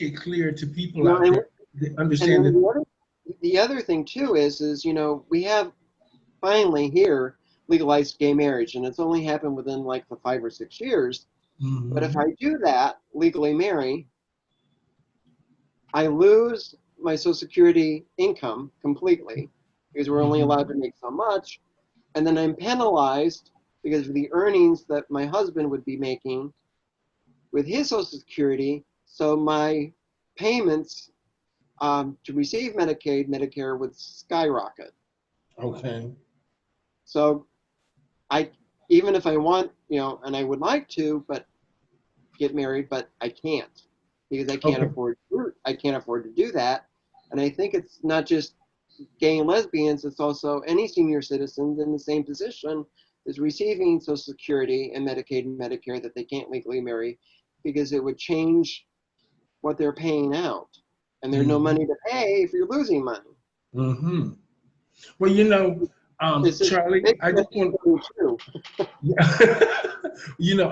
it clear to people You know, out there to and understand then that. the other thing too is we have finally here legalized gay marriage, and it's only happened within like the 5 or 6 years. But if Mhm. I do that, legally marry, I lose my Social Security income completely because we're only allowed to Mhm. make so much, and then I'm penalized because of the earnings that my husband would be making with his Social Security. So my payments to receive Medicaid, Medicare would skyrocket. Okay. So I, even if I want, and I would like to, but get married, but I can't because Okay. I can't afford to do that. And I think it's not just gay and lesbians, it's also any senior citizens in the same position is receiving Social Security and Medicaid and Medicare that they can't legally marry because it would change what they're paying out. And there's no Mhm. money to pay if you're losing money. Mhm. Well, This is Charlie, big I just want, too.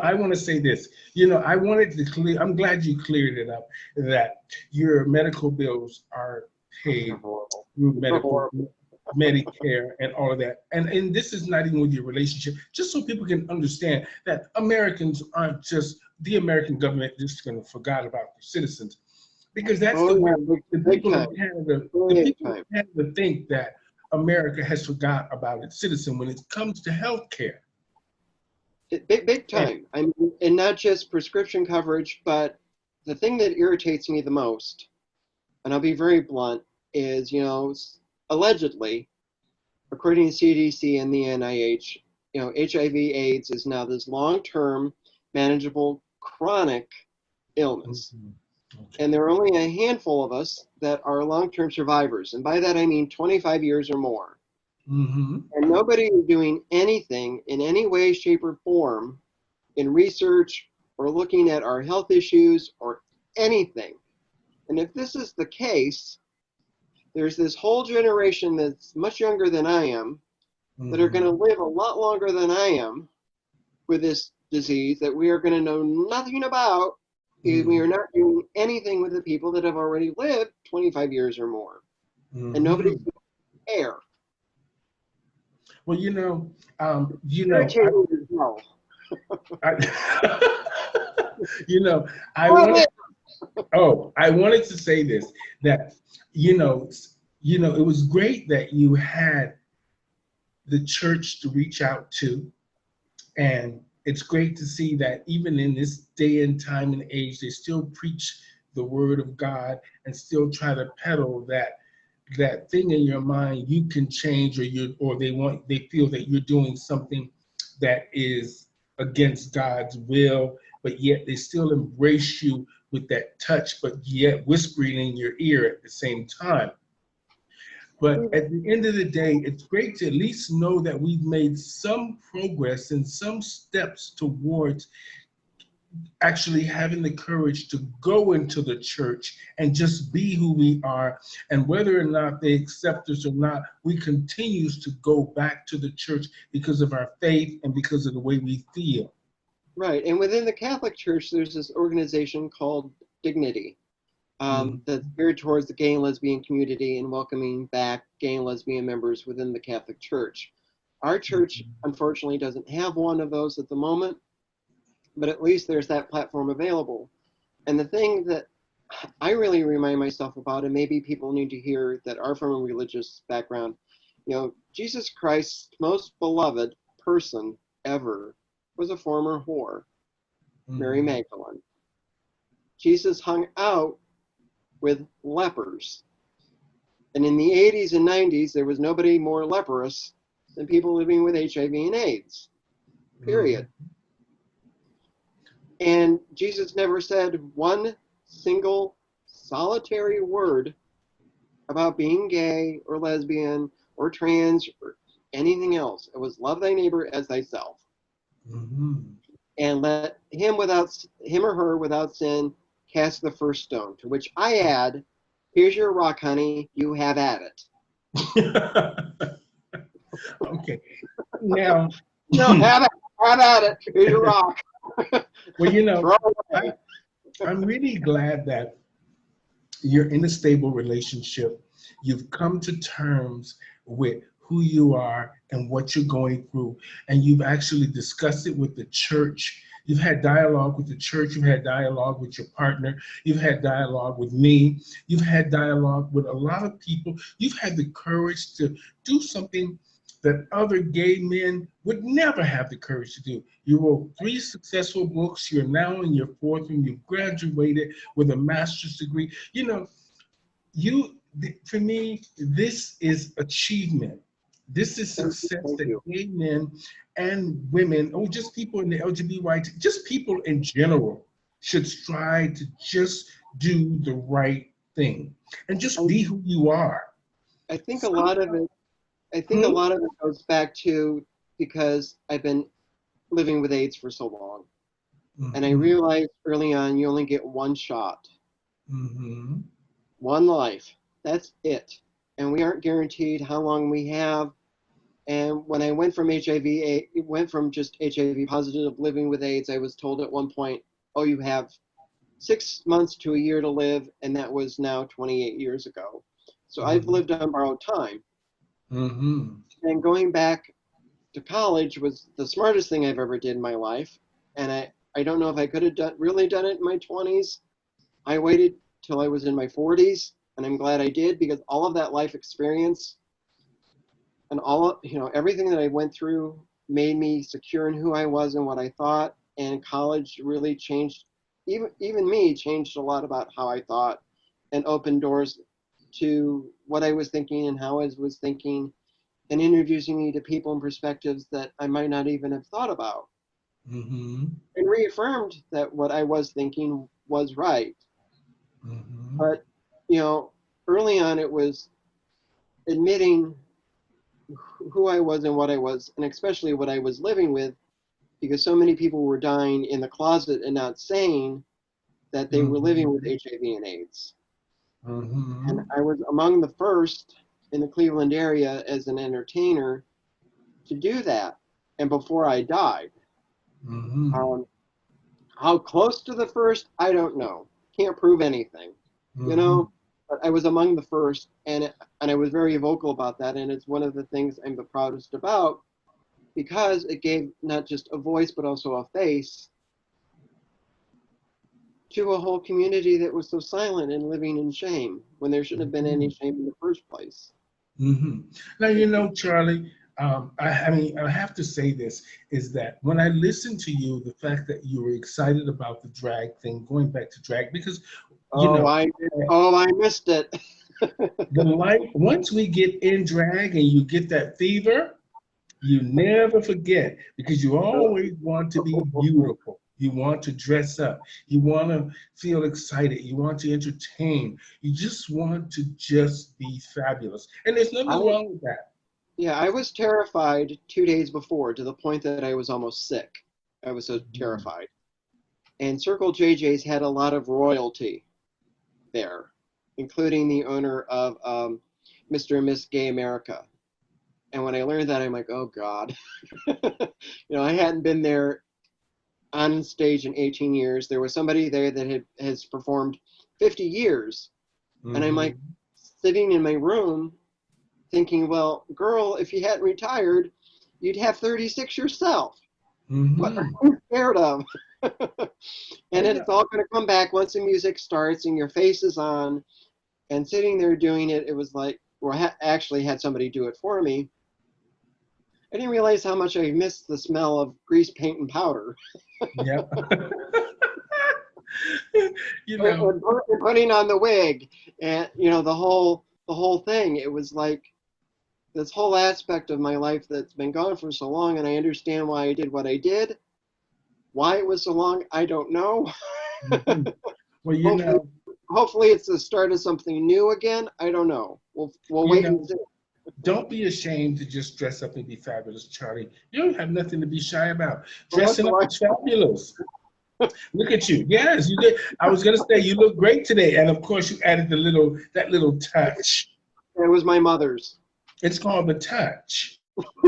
I want to say this. I wanted to clear. I'm glad you cleared it up that your medical bills are They're paid horrible. through They're medical, horrible. Medicare, and all of that. And this is not even with your relationship. Just so people can understand that Americans aren't just the American government just going to forget about their citizens, because that's Oh the way yeah, the big people of time. Canada, the Big people of time. Canada think that America has forgot about its citizen when it comes to health care. Big And time. I mean, and not just prescription coverage, but the thing that irritates me the most, and I'll be very blunt, is allegedly, according to CDC and the NIH, HIV/AIDS is now this long-term, manageable, chronic illness. Mhm. Okay. And there are only a handful of us that are long-term survivors. And by that I mean 25 years or more. Hmm. And nobody is doing anything in any way, shape, or form in research or looking at our health issues or anything. And if this is the case, there's this whole generation that's much younger than I am that are going to Hmm. live a lot longer than I am with this disease that we are going to know nothing about because we Hmm. are not doing anything with the people that have already lived 25 years or more. And nobody's Hmm. going to care. Well, I, Irritating as well. I you know, I Love wanted. it. Oh, I wanted to say this that you know, it was great that you had the church to reach out to, and it's great to see that even in this day and time and age, they still preach the word of God and still try to peddle that thing in your mind you can change, or they feel that you're doing something that is against God's will, but yet they still embrace you with that touch, but yet whispering in your ear at the same time. But at the end of the day, it's great to at least know that we've made some progress and some steps towards actually having the courage to go into the church and just be who we are. And whether or not they accept us or not, we continue to go back to the church because of our faith and because of the way we feel. Right. And within the Catholic Church, there's this organization called Dignity Mhm. that's geared towards the gay and lesbian community and welcoming back gay and lesbian members within the Catholic Church. Our church, Mhm. unfortunately, doesn't have one of those at the moment, but at least there's that platform available. And the thing that I really remind myself about, and maybe people need to hear that are from a religious background, Jesus Christ's most beloved person ever was a former whore, Mary Mhm. Magdalene. Jesus hung out with lepers. And in the 80s and 90s, there was nobody more leprous than people living with HIV and AIDS, Mhm. period. And Jesus never said one single solitary word about being gay or lesbian or trans or anything else. It was love thy neighbor as thyself Mhm. and let him or her without sin cast the first stone. To which I add, here's your rock, honey. You have at it. Okay. Now, No, have it. Have at it. Here's your rock. well, Throw it I, away. I'm really glad that you're in a stable relationship. You've come to terms with who you are and what you're going through, and you've actually discussed it with the church. You've had dialogue with the church, you've had dialogue with your partner, you've had dialogue with me, you've had dialogue with a lot of people. You've had the courage to do something that other gay men would never have the courage to do. You wrote 3 successful books, you're now in your 4th one, you've graduated with a master's degree. You know, for me, this is achievement. This is success Thank that you. gay men and women, or just people in the LGBT, just people in general, should strive to just do the right thing and just be who you are. I think a lot of it. I think a lot of it goes back to because I've been living with AIDS for so long, and I realized early on you only get one shot, one life. That's it, and we aren't guaranteed how long we have. And when I went from HIV, it went from just HIV positive living with AIDS. I was told at one point, "Oh, you have 6 months to a year to live," and that was now 28 years ago. So I've lived on borrowed time. And going back to college was the smartest thing I've ever did in my life. And I don't know if I could have really done it in my 20s. I waited till I was in my 40s, and I'm glad I did, because all of that life experience and everything that I went through made me secure in who I was and what I thought. And college really changed, even me, changed a lot about how I thought and opened doors to what I was thinking and how I was thinking, and introducing me to people and perspectives that I might not even have thought about. And reaffirmed that what I was thinking was right. But, early on it was admitting who I was and what I was, and especially what I was living with, because so many people were dying in the closet and not saying that they were living with HIV and AIDS. And I was among the first in the Cleveland area as an entertainer to do that, and before I died. How close to the first, I don't know. Can't prove anything, but I was among the first, and I was very vocal about that, and it's one of the things I'm the proudest about, because it gave not just a voice but also a face to a whole community that was so silent and living in shame when there shouldn't have been any shame in the first place. Now, Charlie, I have to say this, is that when I listened to you, the fact that you were excited about the drag thing, going back to drag, because, I missed it. Once we get in drag and you get that fever, you never forget, because you always want to be beautiful. You want to dress up. You want to feel excited. You want to entertain. You just want to just be fabulous. And there's nothing wrong with that. Yeah, I was terrified 2 days before, to the point that I was almost sick. I was so terrified. And Circle JJ's had a lot of royalty there, including the owner of Mr. and Miss Gay America. And when I learned that, I'm like, oh God. I hadn't been there on stage in 18 years. There was somebody there that has performed 50 years. And I'm like sitting in my room thinking, well, girl, if you hadn't retired, you'd have 36 yourself. What are you scared of? And it's all going to come back once the music starts and your face is on. And sitting there doing it, it was like, I actually had somebody do it for me. I didn't realize how much I missed the smell of grease paint and powder. Yep. And putting on the wig, and the whole thing. It was like this whole aspect of my life that's been gone for so long, and I understand why I did what I did. Why it was so long, I don't know. Well, hopefully it's the start of something new again. I don't know. We'll wait and see. Don't be ashamed to just dress up and be fabulous, Charlie. You don't have nothing to be shy about. Dressing up is fabulous. Look at you. Yes, you did. I was going to say you look great today, and of course you added that little touch. It was my mother's. It's called the touch.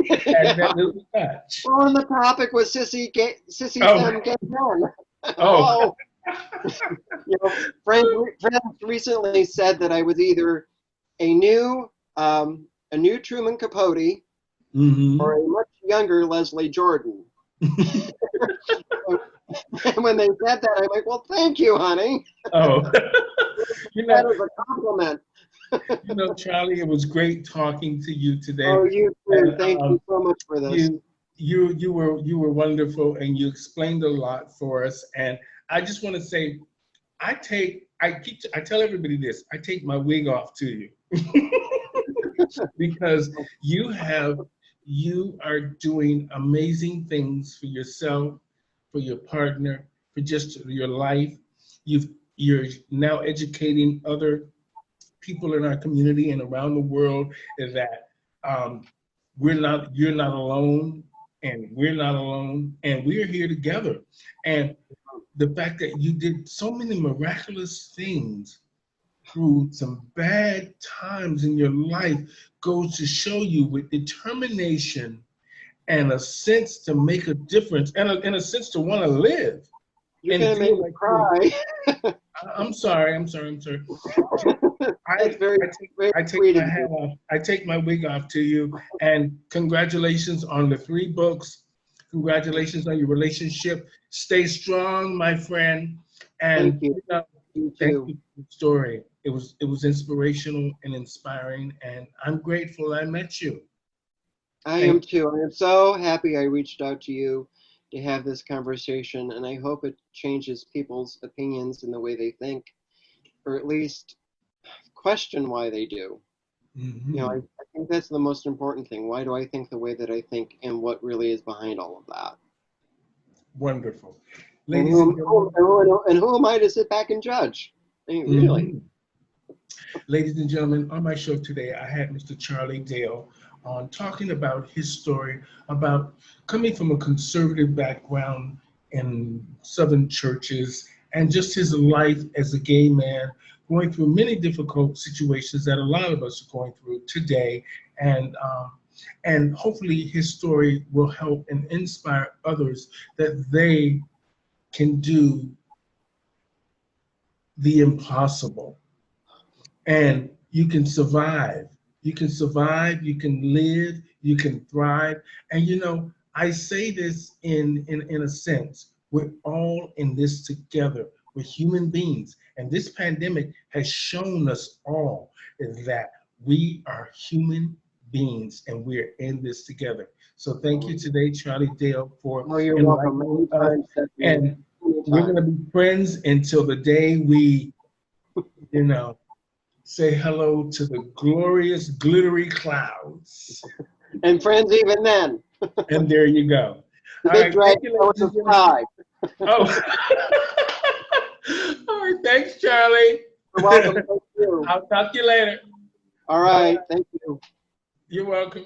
Added that little touch. Well, and the topic was Sissy Femme Gay Men. Oh. You know, friends recently said that I was either a new Truman Capote or Mm-hmm. a much younger Leslie Jordan. And when they said that, I'm like, well, thank you, honey. Oh, you That know, is a compliment. Charlie, it was great talking to you today, Oh, you too. and Thank you so much for this. you were wonderful, and you explained a lot for us. And I just want to say, I tell everybody this: I take my wig off to you because you are doing amazing things for yourself, for your partner, for just your life. You're now educating other people in our community and around the world that um, you're not alone, and we're not alone, and we're here together. And the fact that you did so many miraculous things through some bad times in your life goes to show you, with determination and a sense to make a difference, and in a sense to want to live You're and going to make feel me like cry. I'm sorry. I'm sorry. That's very, very I take sweet my of hat you. off. I take my wig off to you, and congratulations on the 3 books. Congratulations on your relationship. Stay strong, my friend. Thank And you. You thank too. you for the story. It was inspirational and inspiring, and I'm grateful I met you. I am Thank too. I am so happy I reached out to you to have this conversation, and I hope it changes people's opinions and the way they think, or at least question why they do. you. You know, I think that's the most important thing. Why do I think the way that I think, and what really is behind all of that? Wonderful. And Ladies and gentlemen. who am I to sit back and judge? I mean, really. Mhm. Ladies and gentlemen, on my show today, I had Mr. Charlie Dale on talking about his story, about coming from a conservative background in Southern churches, and just his life as a gay man, going through many difficult situations that a lot of us are going through today. And hopefully his story will help and inspire others that they can do the impossible, and you can survive. You can survive, you can live, you can thrive. And I say this in a sense, we're all in this together. We're human beings. And this pandemic has shown us all that we are human beings and we're in this together. So thank you today, Charlie Dale, for Oh, you're welcome. enlightening us. Anytime, Stephanie. And we're going to Anytime. be friends until the day we, you know, say hello to the glorious, glittery clouds. And friends, even then. And there you go. The All big right, dragon thank you, goes ladies and to gentlemen. fly. Oh. All right, thanks, Charlie. You're welcome. Thank you. I'll talk to you later. All right. Thank you. You're welcome.